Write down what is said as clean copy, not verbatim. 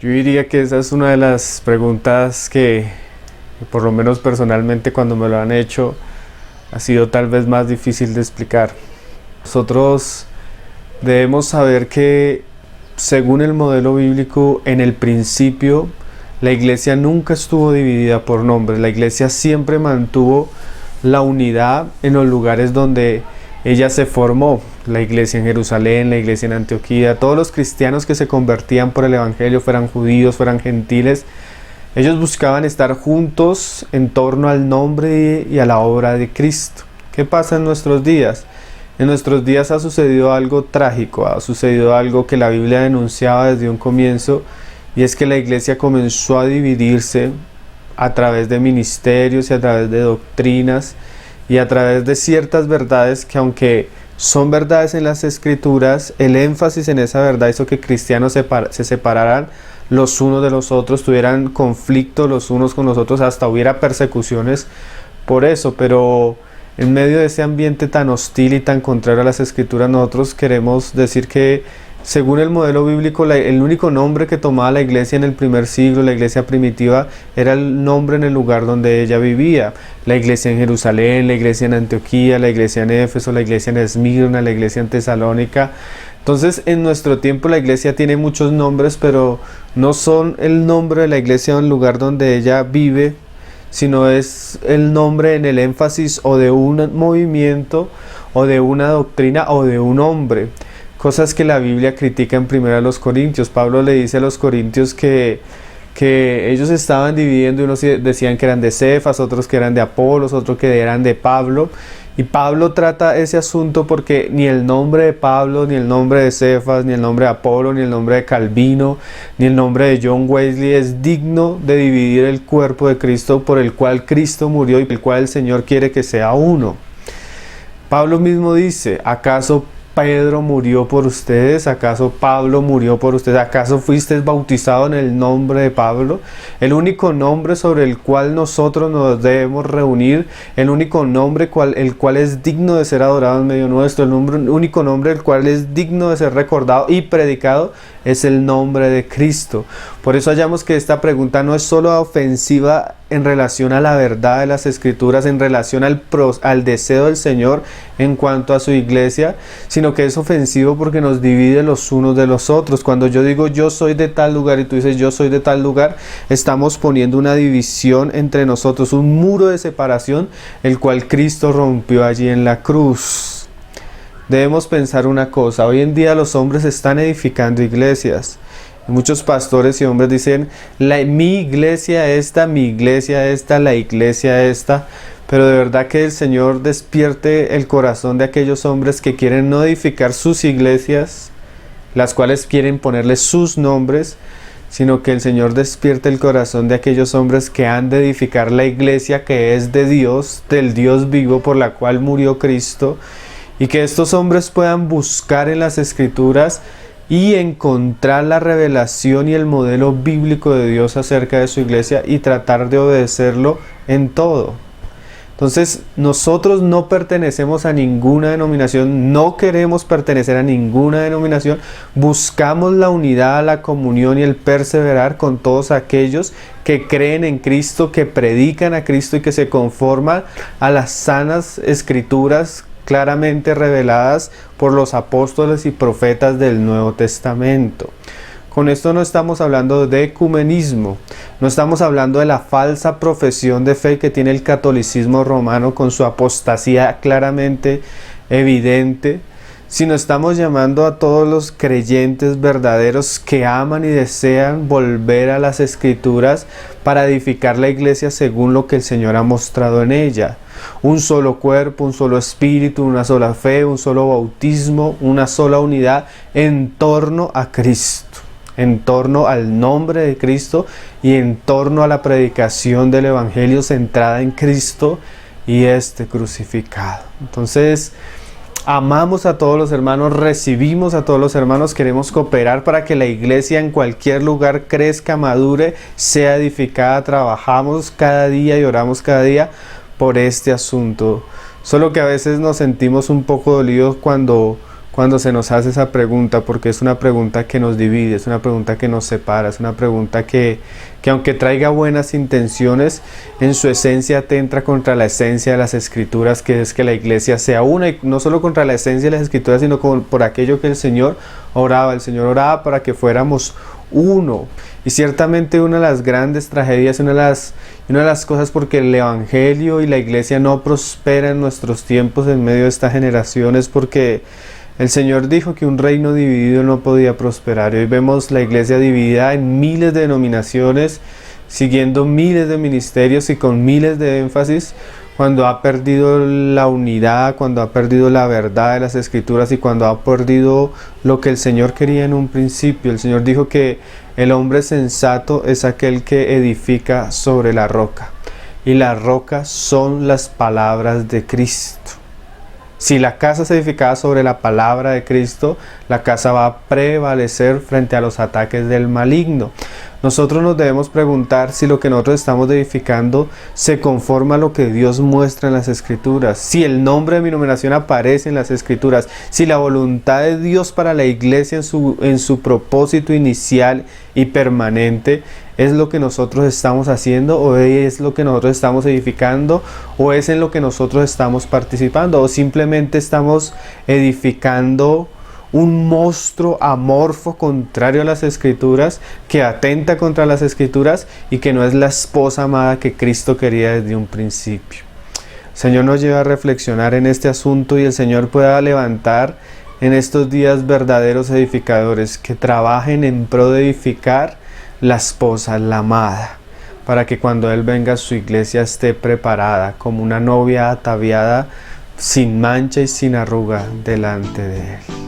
Yo diría que esa es una de las preguntas que, por lo menos personalmente, cuando me lo han hecho, ha sido tal vez más difícil de explicar. Nosotros debemos saber que, según el modelo bíblico, en el principio, la iglesia nunca estuvo dividida por nombres. La iglesia siempre mantuvo la unidad en los lugares donde ella se formó. La iglesia en Jerusalén, la iglesia en Antioquía, todos los cristianos que se convertían por el evangelio, fueran judíos, fueran gentiles, ellos buscaban estar juntos en torno al nombre y a la obra de Cristo. ¿Qué pasa en nuestros días? En nuestros días ha sucedido algo trágico, ha sucedido algo que la Biblia denunciaba desde un comienzo, y es que la iglesia comenzó a dividirse a través de ministerios y a través de doctrinas y a través de ciertas verdades que, aunque son verdades en las escrituras, el énfasis en esa verdad hizo que cristianos se separaran los unos de los otros, tuvieran conflicto los unos con los otros, hasta hubiera persecuciones por eso. Pero en medio de ese ambiente tan hostil y tan contrario a las escrituras, nosotros queremos decir que, según el modelo bíblico, el único nombre que tomaba la iglesia en el primer siglo, la iglesia primitiva, era el nombre en el lugar donde ella vivía. La iglesia en Jerusalén, la iglesia en Antioquía, la iglesia en Éfeso, la iglesia en Esmirna, la iglesia en Tesalónica. Entonces, en nuestro tiempo la iglesia tiene muchos nombres, pero no son el nombre de la iglesia en el lugar donde ella vive, sino es el nombre en el énfasis o de un movimiento, o de una doctrina, o de un hombre. Cosas que la Biblia critica en 1 Corintios. Pablo le dice a los corintios que ellos estaban dividiendo, y unos decían que eran de Cefas, otros que eran de Apolos, otros que eran de Pablo. Y Pablo trata ese asunto porque ni el nombre de Pablo, ni el nombre de Cefas, ni el nombre de Apolo, ni el nombre de Calvino, ni el nombre de John Wesley es digno de dividir el cuerpo de Cristo, por el cual Cristo murió y el cual el Señor quiere que sea uno. Pablo mismo dice: ¿acaso Pedro murió por ustedes? ¿Acaso Pablo murió por ustedes? ¿Acaso fuisteis bautizados en el nombre de Pablo? El único nombre sobre el cual nosotros nos debemos reunir, el único nombre el cual es digno de ser adorado en medio nuestro, el único nombre el cual es digno de ser recordado y predicado, es el nombre de Cristo. Por eso hallamos que esta pregunta no es solo ofensiva en relación a la verdad de las escrituras, en relación al deseo del Señor en cuanto a su iglesia, sino que es ofensivo porque nos divide los unos de los otros. Cuando yo digo yo soy de tal lugar y tú dices yo soy de tal lugar, estamos poniendo una división entre nosotros, un muro de separación, el cual Cristo rompió allí en la cruz. Debemos pensar una cosa: hoy en día los hombres están edificando iglesias. Muchos pastores y hombres dicen mi iglesia esta, la iglesia esta. Pero de verdad que el Señor despierte el corazón de aquellos hombres que quieren no edificar sus iglesias, las cuales quieren ponerle sus nombres, sino que el Señor despierte el corazón de aquellos hombres que han de edificar la iglesia que es de Dios, del Dios vivo, por la cual murió Cristo, y que estos hombres puedan buscar en las escrituras y encontrar la revelación y el modelo bíblico de Dios acerca de su iglesia y tratar de obedecerlo en todo. Entonces, nosotros no pertenecemos a ninguna denominación, no queremos pertenecer a ninguna denominación, buscamos la unidad, la comunión y el perseverar con todos aquellos que creen en Cristo, que predican a Cristo y que se conforman a las sanas escrituras claramente reveladas por los apóstoles y profetas del Nuevo Testamento. Con esto no estamos hablando de ecumenismo, no estamos hablando de la falsa profesión de fe que tiene el catolicismo romano con su apostasía claramente evidente, sino estamos llamando a todos los creyentes verdaderos que aman y desean volver a las escrituras para edificar la iglesia según lo que el Señor ha mostrado en ella. Un solo cuerpo, un solo espíritu, una sola fe, un solo bautismo, una sola unidad en torno a Cristo, en torno al nombre de Cristo y en torno a la predicación del Evangelio centrada en Cristo y crucificado. Entonces, amamos a todos los hermanos, recibimos a todos los hermanos, queremos cooperar para que la iglesia en cualquier lugar crezca, madure, sea edificada. Trabajamos cada día y oramos cada día por este asunto. Solo que a veces nos sentimos un poco dolidos cuando cuando se nos hace esa pregunta, porque es una pregunta que nos divide, es una pregunta que nos separa, es una pregunta que aunque traiga buenas intenciones, en su esencia atenta contra la esencia de las Escrituras, que es que la iglesia sea una, y no solo contra la esencia de las Escrituras, sino por aquello que el Señor oraba. El Señor oraba para que fuéramos uno. Y ciertamente una de las grandes tragedias, una de las cosas porque el Evangelio y la iglesia no prospera en nuestros tiempos en medio de esta generación, es porque el Señor dijo que un reino dividido no podía prosperar. Y hoy vemos la iglesia dividida en miles de denominaciones, siguiendo miles de ministerios y con miles de énfasis, cuando ha perdido la unidad, cuando ha perdido la verdad de las Escrituras y cuando ha perdido lo que el Señor quería en un principio. El Señor dijo que el hombre sensato es aquel que edifica sobre la roca, y la roca son las palabras de Cristo. Si la casa es edificada sobre la palabra de Cristo, la casa va a prevalecer frente a los ataques del maligno. Nosotros nos debemos preguntar si lo que nosotros estamos edificando se conforma a lo que Dios muestra en las Escrituras, si el nombre de mi denominación aparece en las Escrituras, si la voluntad de Dios para la iglesia en su propósito inicial y permanente es lo que nosotros estamos haciendo, o es lo que nosotros estamos edificando, o es en lo que nosotros estamos participando, o simplemente estamos edificando un monstruo amorfo contrario a las Escrituras, que atenta contra las Escrituras y que no es la esposa amada que Cristo quería desde un principio. El Señor nos lleva a reflexionar en este asunto, y el Señor pueda levantar en estos días verdaderos edificadores que trabajen en pro de edificar la esposa, la amada, para que cuando Él venga su iglesia esté preparada como una novia ataviada, sin mancha y sin arruga delante de Él.